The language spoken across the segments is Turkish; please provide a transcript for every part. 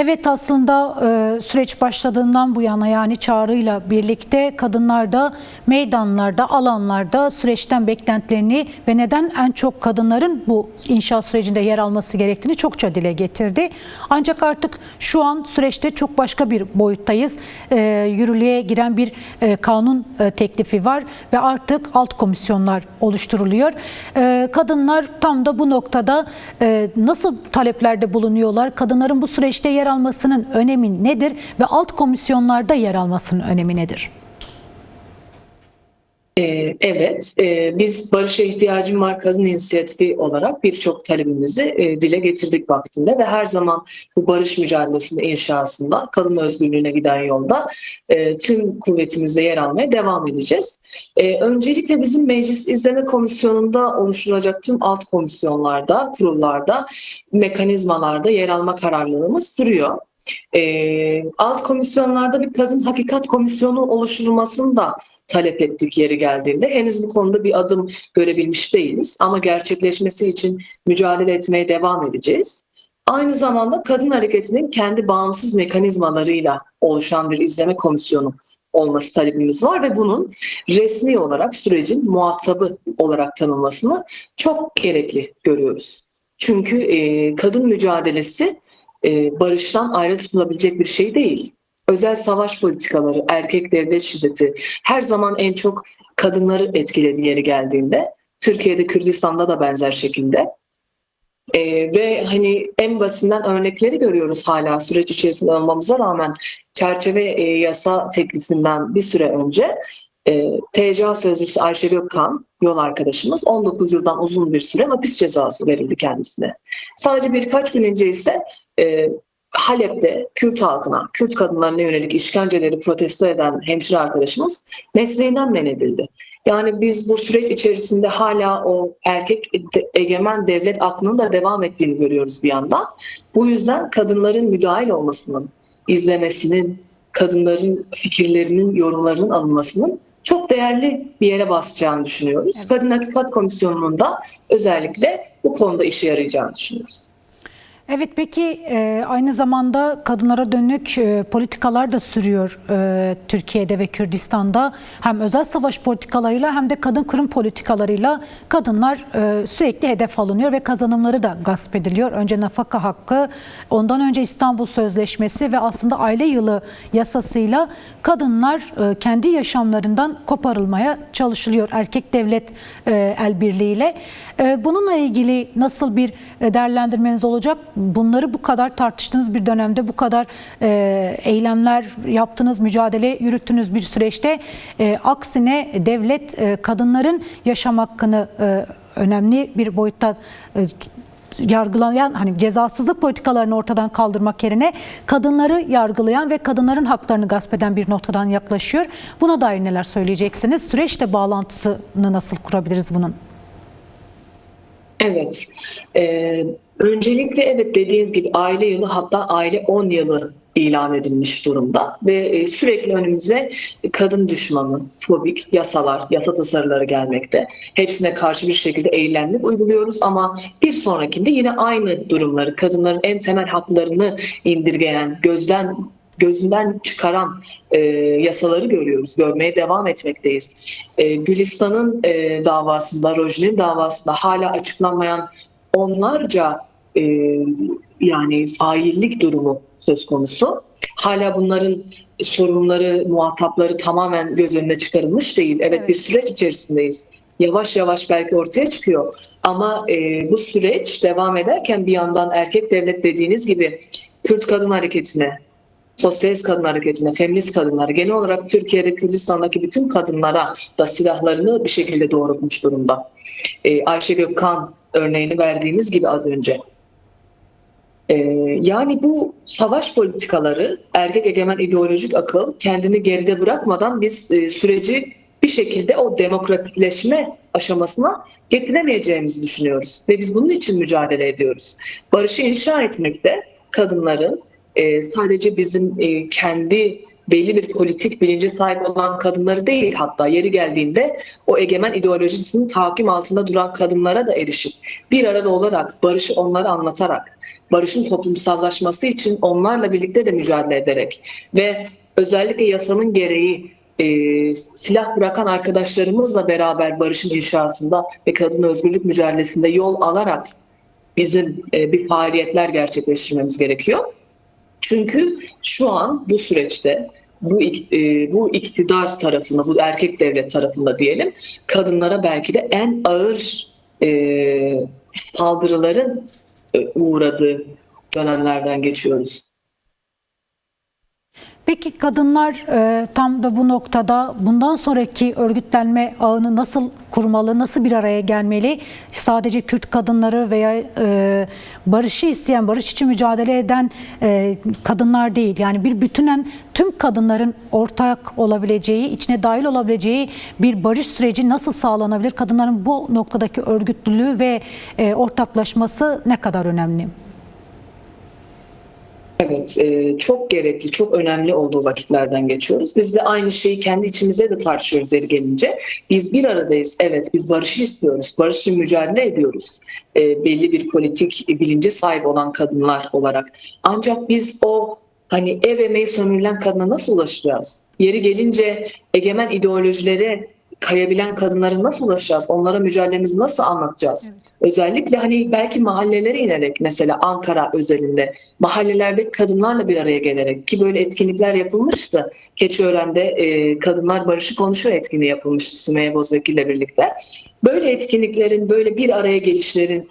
Evet, aslında süreç başladığından bu yana, yani çağrıyla birlikte kadınlar da meydanlarda, alanlarda süreçten beklentilerini ve neden en çok kadınların bu inşaat sürecinde yer alması gerektiğini çokça dile getirdi. Ancak artık şu an süreçte çok başka bir boyuttayız. Yürürlüğe giren bir kanun teklifi var ve artık alt komisyonlar oluşturuluyor. Kadınlar tam da bu noktada nasıl taleplerde bulunuyorlar? Kadınların bu süreçte yer almasının önemi nedir ve alt komisyonlarda yer almasının önemi nedir? Evet, biz Barış'a ihtiyacım var kadın inisiyatifi olarak birçok talebimizi dile getirdik vaktinde ve her zaman bu barış mücadelesinde, inşasında, kadın özgürlüğüne giden yolda tüm kuvvetimizle yer almaya devam edeceğiz. Öncelikle bizim Meclis İzleme Komisyonu'nda oluşturulacak tüm alt komisyonlarda, kurullarda, mekanizmalarda yer alma kararlılığımız sürüyor. Alt komisyonlarda bir kadın hakikat komisyonu oluşturulmasını da talep ettik yeri geldiğinde. Henüz bu konuda bir adım görebilmiş değiliz ama gerçekleşmesi için mücadele etmeye devam edeceğiz. Aynı zamanda kadın hareketinin kendi bağımsız mekanizmalarıyla oluşan bir izleme komisyonu olması talebimiz var ve bunun resmi olarak sürecin muhatabı olarak tanınmasını çok gerekli görüyoruz. Çünkü kadın mücadelesi barıştan ayrı tutulabilecek bir şey değil. Özel savaş politikaları, erkek devlet şiddeti her zaman en çok kadınları etkilediği yeri geldiğinde, Türkiye'de, Kürdistan'da da benzer şekilde. Ve hani en basitinden örnekleri görüyoruz hala süreç içerisinde olmamıza rağmen çerçeve yasa teklifinden bir süre önce TCA sözcüsü Ayşe Gökkan, yol arkadaşımız 19 yıldan uzun bir süre hapis cezası verildi kendisine. Sadece birkaç gün önce ise Halep'te Kürt halkına, Kürt kadınlarına yönelik işkenceleri protesto eden hemşire arkadaşımız mesleğinden men edildi. Yani biz bu süreç içerisinde hala o erkek egemen devlet aklının da devam ettiğini görüyoruz bir yandan. Bu yüzden kadınların müdahil olmasının, izlemesinin, kadınların fikirlerinin, yorumlarının alınmasının çok değerli bir yere basacağını düşünüyoruz. Evet. Kadın Hakikat Komisyonu'nun da özellikle bu konuda işe yarayacağını düşünüyoruz. Evet, peki aynı zamanda kadınlara dönük politikalar da sürüyor Türkiye'de ve Kürdistan'da. Hem özel savaş politikalarıyla hem de kadın kırım politikalarıyla kadınlar sürekli hedef alınıyor ve kazanımları da gasp ediliyor. Önce nafaka hakkı, ondan önce İstanbul Sözleşmesi ve aslında aile yılı yasasıyla kadınlar kendi yaşamlarından koparılmaya çalışılıyor erkek devlet el birliğiyle. Bununla ilgili nasıl bir değerlendirmeniz olacak? Bunları bu kadar tartıştığınız bir dönemde, bu kadar eylemler yaptınız, mücadele yürüttünüz bir süreçte. Aksine devlet kadınların yaşam hakkını önemli bir boyutta yargılayan, hani cezasızlık politikalarını ortadan kaldırmak yerine kadınları yargılayan ve kadınların haklarını gasp eden bir noktadan yaklaşıyor. Buna dair neler söyleyeceksiniz? Süreçte bağlantısını nasıl kurabiliriz bunun? Evet. Öncelikle evet, dediğiniz gibi aile yılı, hatta aile 10 yılı ilan edilmiş durumda ve sürekli önümüze kadın düşmanı, fobik yasalar, yasa tasarıları gelmekte. Hepsine karşı bir şekilde eylemlik uyguluyoruz ama bir sonrakinde yine aynı durumları, kadınların en temel haklarını indirgeyen, gözünden çıkaran yasaları görüyoruz, görmeye devam etmekteyiz. Gülistan'ın davasında, Rojin'in davasında hala açıklanmayan onlarca yani faillik durumu söz konusu. Hala bunların sorunları, muhatapları tamamen göz önüne çıkarılmış değil. Evet, bir süreç içerisindeyiz. Yavaş yavaş belki ortaya çıkıyor. Ama bu süreç devam ederken bir yandan erkek devlet dediğiniz gibi Kürt kadın hareketine, sosyalist kadın hareketine, feminist kadınlara, genel olarak Türkiye'de, Kürdistan'daki bütün kadınlara da silahlarını bir şekilde doğrultmuş durumda. Ayşe Gökkan örneğini verdiğimiz gibi az önce. Yani bu savaş politikaları, erkek egemen ideolojik akıl kendini geride bırakmadan biz süreci bir şekilde o demokratikleşme aşamasına getiremeyeceğimizi düşünüyoruz. Ve biz bunun için mücadele ediyoruz. Barışı inşa etmekte kadınların sadece bizim kendi belli bir politik bilince sahip olan kadınları değil, hatta yeri geldiğinde o egemen ideolojisinin tahakküm altında duran kadınlara da erişip bir arada olarak, barışı onlara anlatarak, barışın toplumsallaşması için onlarla birlikte de mücadele ederek ve özellikle yasanın gereği silah bırakan arkadaşlarımızla beraber barışın inşasında ve kadın özgürlük mücadelesinde yol alarak bizim bir faaliyetler gerçekleştirmemiz gerekiyor. Çünkü şu an bu süreçte bu iktidar tarafında, bu erkek devlet tarafında diyelim, kadınlara belki de en ağır saldırıların uğradığı dönemlerden geçiyoruz. Peki kadınlar tam da bu noktada bundan sonraki örgütlenme ağını nasıl kurmalı, nasıl bir araya gelmeli? Sadece Kürt kadınları veya barışı isteyen, barış için mücadele eden kadınlar değil. Yani bir bütünen tüm kadınların ortak olabileceği, içine dahil olabileceği bir barış süreci nasıl sağlanabilir? Kadınların bu noktadaki örgütlülüğü ve ortaklaşması ne kadar önemli? Evet, çok gerekli, çok önemli olduğu vakitlerden geçiyoruz. Biz de aynı şeyi kendi içimizde de tartışıyoruz yeri gelince. Biz bir aradayız, evet biz barışı istiyoruz, barış için mücadele ediyoruz. Belli bir politik bilince sahip olan kadınlar olarak. Ancak biz o hani ev emeği sömürülen kadına nasıl ulaşacağız? Yeri gelince egemen ideolojilere kayabilen kadınlara nasıl ulaşacağız? Onlara mücadelemizi nasıl anlatacağız? Evet. Özellikle hani belki mahallelere inerek, mesela Ankara özelinde mahallelerdeki kadınlarla bir araya gelerek, ki böyle etkinlikler yapılmıştı. Keçiören'de Kadınlar Barışı Konuşur etkinliği yapılmıştı Sümeyye Bozvekil'le birlikte. Böyle etkinliklerin, böyle bir araya gelişlerin,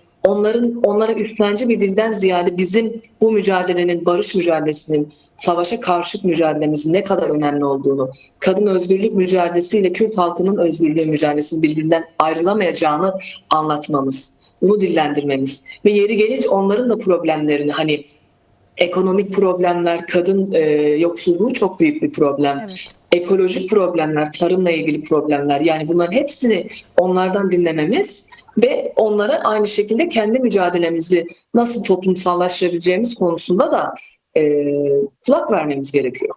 onlara üstlenci bir dilden ziyade bizim bu mücadelenin, barış mücadelesinin, savaşa karşı mücadelemizin ne kadar önemli olduğunu, kadın özgürlük mücadelesiyle Kürt halkının özgürlüğü mücadelesinin birbirinden ayrılamayacağını anlatmamız, bunu dillendirmemiz ve yeri gelince onların da problemlerini, hani ekonomik problemler, kadın yoksulluğu çok büyük bir problem. Evet. Ekolojik problemler, tarımla ilgili problemler, yani bunların hepsini onlardan dinlememiz ve onlara aynı şekilde kendi mücadelemizi nasıl toplumsallaştırabileceğimiz konusunda da kulak vermemiz gerekiyor.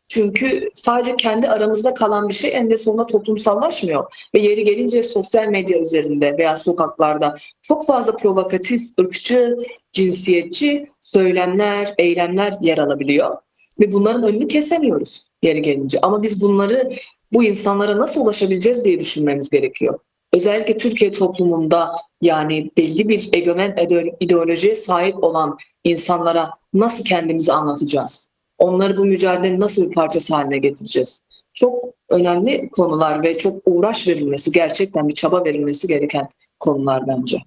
Çünkü sadece kendi aramızda kalan bir şey eninde sonunda toplumsallaşmıyor. Ve yeri gelince sosyal medya üzerinde veya sokaklarda çok fazla provokatif, ırkçı, cinsiyetçi söylemler, eylemler yer alabiliyor. Ve bunların önünü kesemiyoruz yeri gelince. Ama biz bunları, bu insanlara nasıl ulaşabileceğiz diye düşünmemiz gerekiyor. Özellikle Türkiye toplumunda, yani belli bir egemen ideolojiye sahip olan insanlara nasıl kendimizi anlatacağız? Onları bu mücadelenin nasıl bir parçası haline getireceğiz? Çok önemli konular ve çok uğraş verilmesi, gerçekten bir çaba verilmesi gereken konular bence.